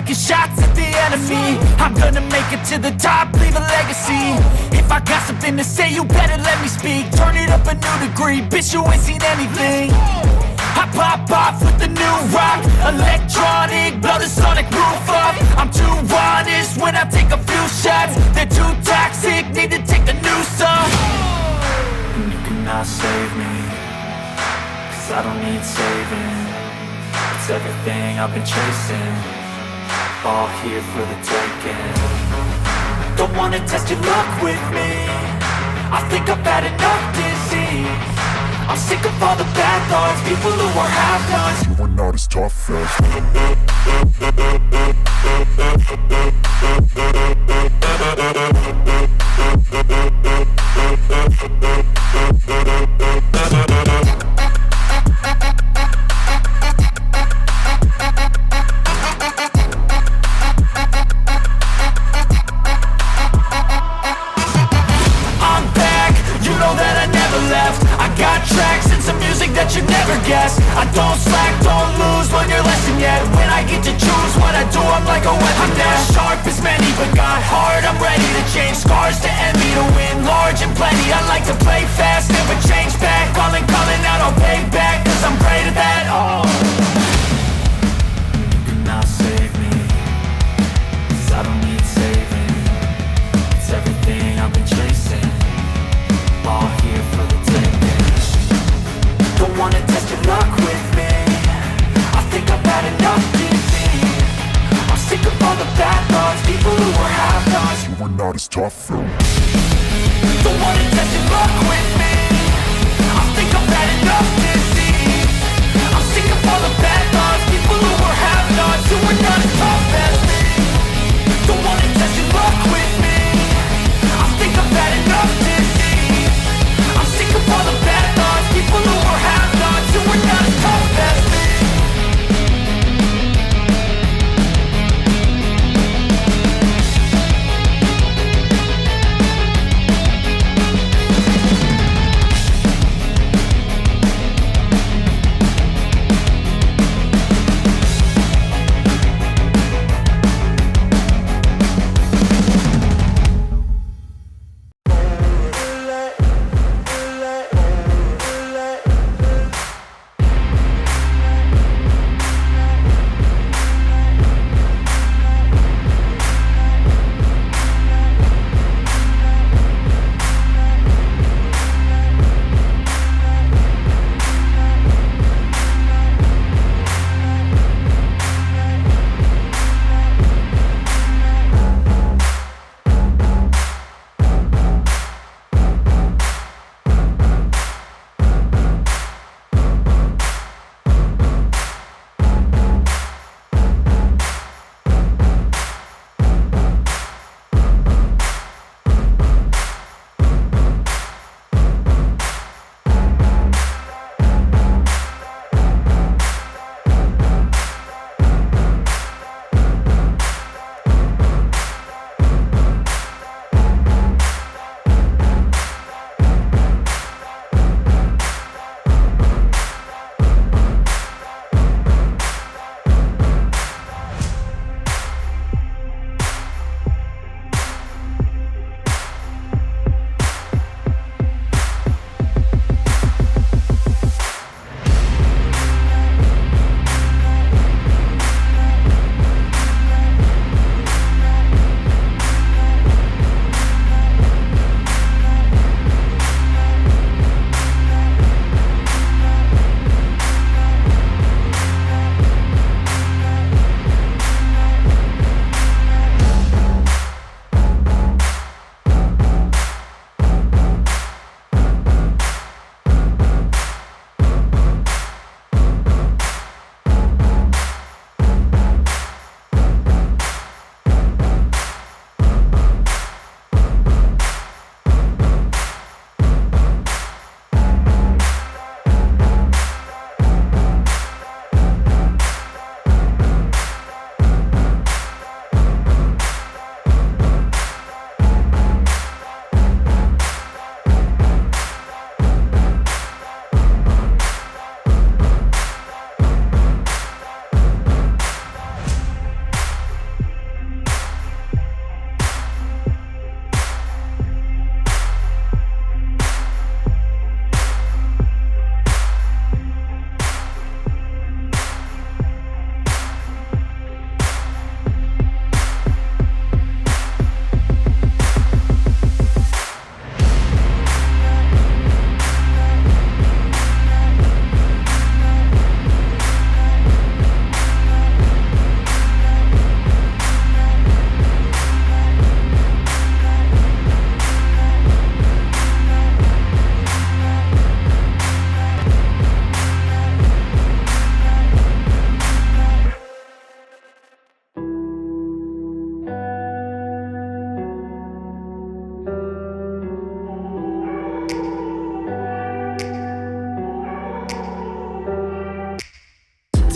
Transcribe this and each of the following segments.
taking shots at the enemy. I'm gonna make it to the top, leave a legacy. If I got something to say, you better let me speak. Turn it up a new degree, bitch, you ain't seen anything. I pop off with the new rock, electronic, blow the sonic roof up. I'm too honest when I take a few shots. They're too toxic, need to take the noose off. And you cannot save me, cause I don't need saving. It's everything I've been chasing, all here for the taking. Don't wanna test your luck with me, I think I've had enough disease. I'm sick of all the bad thoughts, people who are half-nots. You are not as tough as I'm back, you know that I never left. I got tracks and some music that you never guessed. I don't slack, don't lose, learn your lesson yet. When I get to choose what I do, I'm like a weapon. I'm not sharp as many, but got hard, I'm ready to change. Scars to envy, to win large and plenty. I like to play fast, never change back. Calling out, I'll pay back, cause I'm great at that. Oh, you cannot save me, cause I don't need saving. It's everything I've been chasing, all here for the taking. Don't wanna test your luck with me, I think I've had enough disease. I'm sick of all the bad thoughts, people who are half-nots. You are not as tough though. Don't wanna test your luck with me, I think I've had enough disease. I'm sick of all the bad thoughts, people who are half-nots, who are not as tough as me. Don't wanna test your luck with me, I think I've had enough disease. I'm sick of all the bad thoughts, people who are half-nots, who are not as tough as me.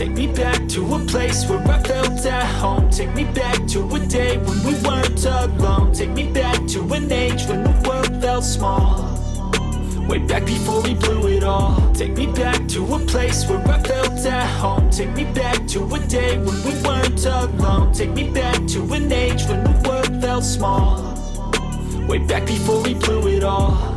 Take me back to a place where I felt at home. Take me back to a day when we weren't alone. Take me back to an age when the world felt small. Way back before we blew it all. Take me back to a place where I felt at home. Take me back to a day when we weren't alone. Take me back to an age when the world felt small. Way back before we blew it all.